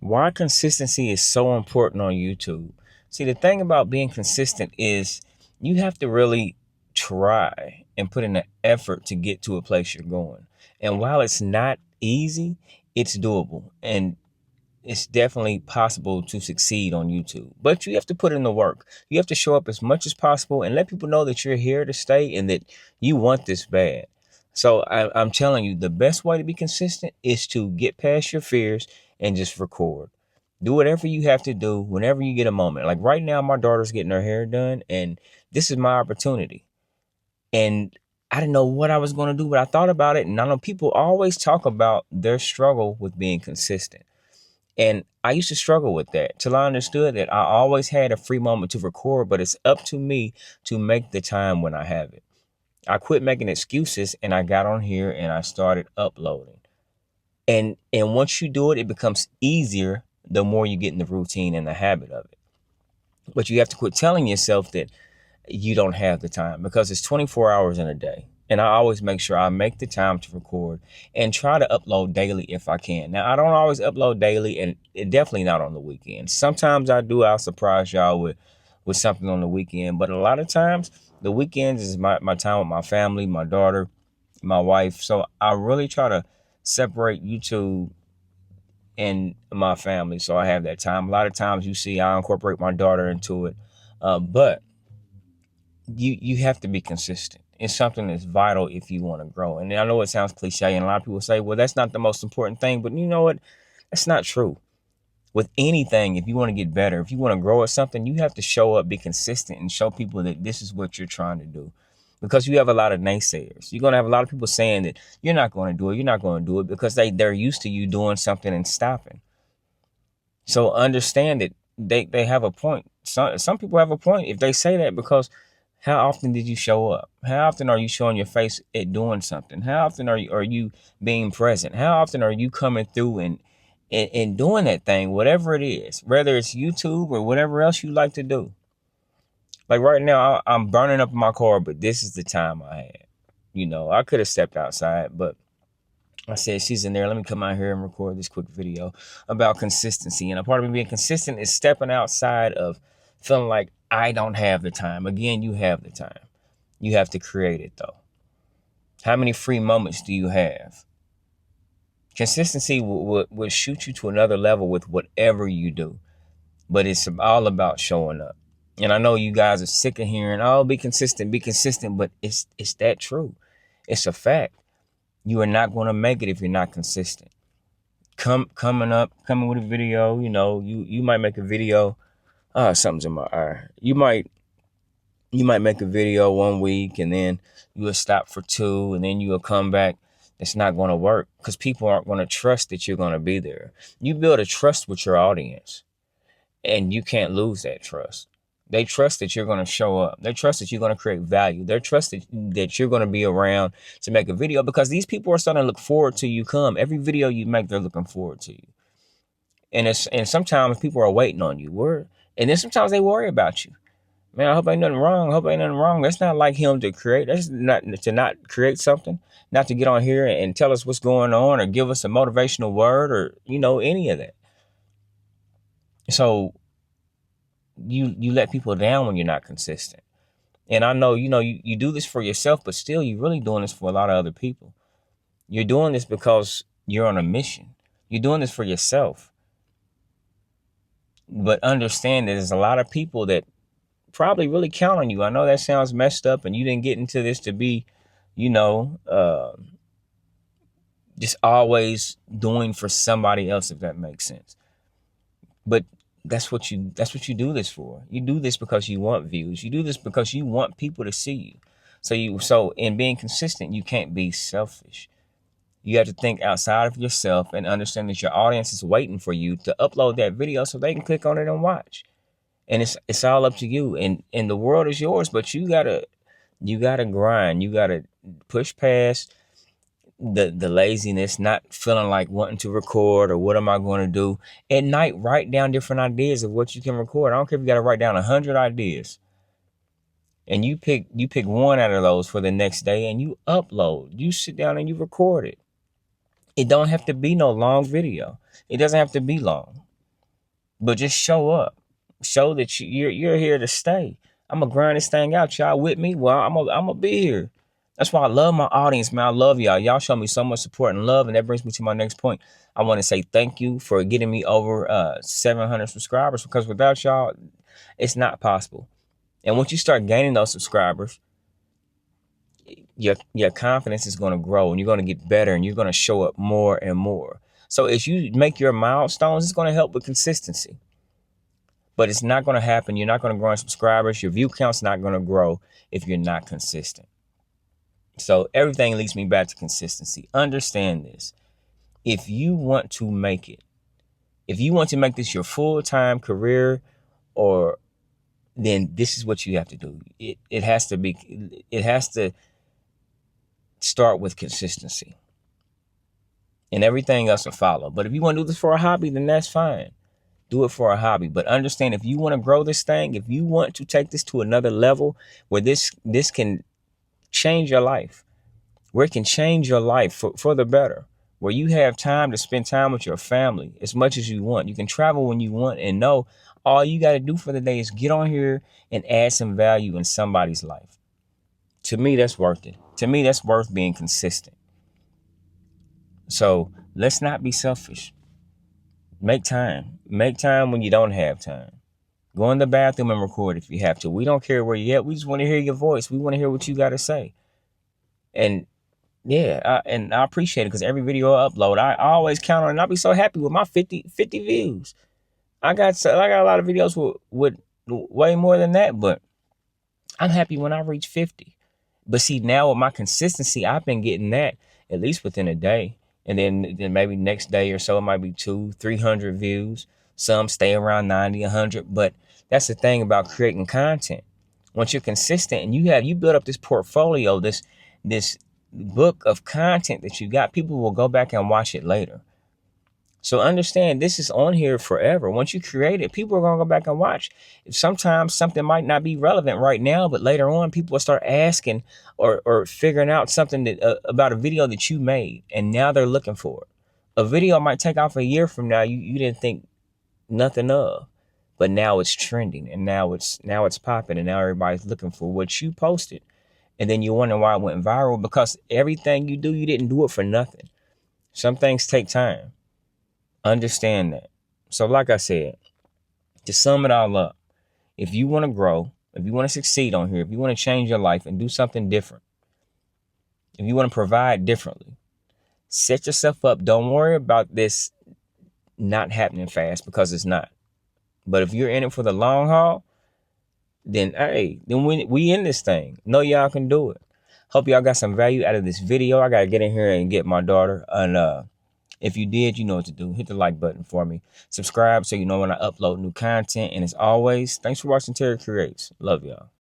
Why consistency is so important on YouTube. See, the thing about being consistent is you have to really try and put in the effort to get to a place you're going. And while it's not easy, it's doable. And it's definitely possible to succeed on YouTube. But you have to put in the work. You have to show up as much as possible and let people know that you're here to stay and that you want this bad. So I'm telling you, the best way to be consistent is to get past your fears and just record. Do whatever you have to do whenever you get a moment. Like right now, my daughter's getting her hair done, and this is my opportunity. And I didn't know what I was going to do, but I thought about it. And I know people always talk about their struggle with being consistent. And I used to struggle with that till I understood that I always had a free moment to record, but it's up to me to make the time when I have it. I quit making excuses and I got on here and I started uploading. And once you do it, it becomes easier the more you get in the routine and the habit of it. But you have to quit telling yourself that you don't have the time, because it's 24 hours in a day. And I always make sure I make the time to record and try to upload daily if I can. Now, I don't always upload daily, and definitely not on the weekend. Sometimes I do. I'll surprise y'all with something on the weekend. But a lot of times, the weekends is my time with my family, my daughter, my wife. So I really try to separate YouTube and my family so I have that time. A lot of times you see I incorporate my daughter into it. But you have to be consistent. It's something that's vital if you want to grow. And I know it sounds cliche, and a lot of people say, well, that's not the most important thing. But you know what? That's not true. With anything, if you want to get better, if you want to grow at something, you have to show up, be consistent, and show people that this is what you're trying to do. Because you have a lot of naysayers. You're going to have a lot of people saying that you're not going to do it. You're not going to do it because they're used to you doing something and stopping. So understand that they have a point. Some people have a point if they say that, because how often did you show up? How often are you showing your face at doing something? How often are you being present? How often are you coming through and doing that thing, whatever it is, whether it's YouTube or whatever else you like to do? Like right now, I'm burning up in my car, but this is the time I had. I could have stepped outside, but I said, she's in there. Let me come out here and record this quick video about consistency. And a part of me being consistent is stepping outside of feeling like I don't have the time. Again, you have the time. You have to create it, though. How many free moments do you have? Consistency will shoot you to another level with whatever you do. But it's all about showing up. And I know you guys are sick of hearing, oh, be consistent, but it's that true. It's a fact. You are not going to make it if you're not consistent. Coming with a video, you might make a video. Something's in my eye. You might make a video 1 week and then you will stop for 2 and then you will come back. It's not going to work because people aren't going to trust that you're going to be there. You build a trust with your audience and you can't lose that trust. They trust that you're going to show up. They trust that you're going to create value. They trust that you're going to be around to make a video, because these people are starting to look forward to you come. Every video you make, they're looking forward to you. And sometimes people are waiting on you. And then sometimes they worry about you. Man, I hope ain't nothing wrong. That's not like him to create. That's not to not create something, not to get on here and tell us what's going on or give us a motivational word or, any of that. So you let people down when you're not consistent. And I know, you do this for yourself, but still you're really doing this for a lot of other people. You're doing this because you're on a mission. You're doing this for yourself. But understand that there's a lot of people that probably really count on you. I know that sounds messed up, and you didn't get into this to be, just always doing for somebody else, if that makes sense. But that's what you do this for. You do this because you want views. You do this because you want people to see you. So in being consistent, you can't be selfish. You have to think outside of yourself and understand that your audience is waiting for you to upload that video so they can click on it and watch. And it's all up to you. And the world is yours, but you gotta grind. You gotta push past the laziness, not feeling like wanting to record or what am I going to do. At night, write down different ideas of what you can record. I don't care if you got to write down 100 ideas. And you pick one out of those for the next day and you upload. You sit down and you record it. It don't have to be no long video. It doesn't have to be long. But just show up. Show that you're here to stay. I'm gonna grind this thing out. Y'all with me? Well, I'm gonna be here. That's why I love my audience, man. I love y'all. Y'all show me so much support and love, and that brings me to my next point. I want to say thank you for getting me over 700 subscribers, because without y'all, it's not possible. And once you start gaining those subscribers, your confidence is going to grow, and you're going to get better, and you're going to show up more and more. So as you make your milestones, it's going to help with consistency. But it's not going to happen. You're not going to grow in subscribers. Your view count's not going to grow if you're not consistent. So everything leads me back to consistency. Understand this. If you want to make it, if you want to make this your full-time career, or then this is what you have to do. It has to start with consistency. And everything else will follow. But if you want to do this for a hobby, then that's fine. Do it for a hobby. But understand, if you want to grow this thing, if you want to take this to another level where this can change your life, where it can change your life for the better, where you have time to spend time with your family as much as you want. You can travel when you want, and know all you got to do for the day is get on here and add some value in somebody's life. To me, that's worth it. To me, that's worth being consistent. So let's not be selfish. Make time. Make time when you don't have time. Go in the bathroom and record if you have to. We don't care where you're at. We just want to hear your voice. We want to hear what you got to say. And yeah, I appreciate it, because every video I upload, I always count on it. And I'll be so happy with my 50 views. I got a lot of videos with way more than that, but I'm happy when I reach 50. But see, now with my consistency, I've been getting that at least within a day. And then maybe next day or so, it might be 200-300 views. Some stay around 90, 100. But that's the thing about creating content. Once you're consistent and you build up this portfolio, this book of content that you got, people will go back and watch it later. So understand, this is on here forever. Once you create it, people are going to go back and watch. Sometimes something might not be relevant right now, but later on, people will start asking or figuring out something that about a video that you made, and now they're looking for it. A video might take off a year from now, you didn't think nothing of, but now it's trending, and now it's popping, and now everybody's looking for what you posted. And then you wonder why it went viral, because everything you do, you didn't do it for nothing. Some things take time. Understand that. So like I said, to sum it all up, if you want to grow, if you want to succeed on here, if you want to change your life and do something different, if you want to provide differently, set yourself up. Don't worry about this not happening fast, because it's not. But if you're in it for the long haul, then we in this thing. Know y'all can do it. Hope y'all got some value out of this video. I got to get in here and get my daughter. And if you did, you know what to do. Hit the like button for me. Subscribe so you know when I upload new content. And as always, thanks for watching Terry Creates. Love y'all.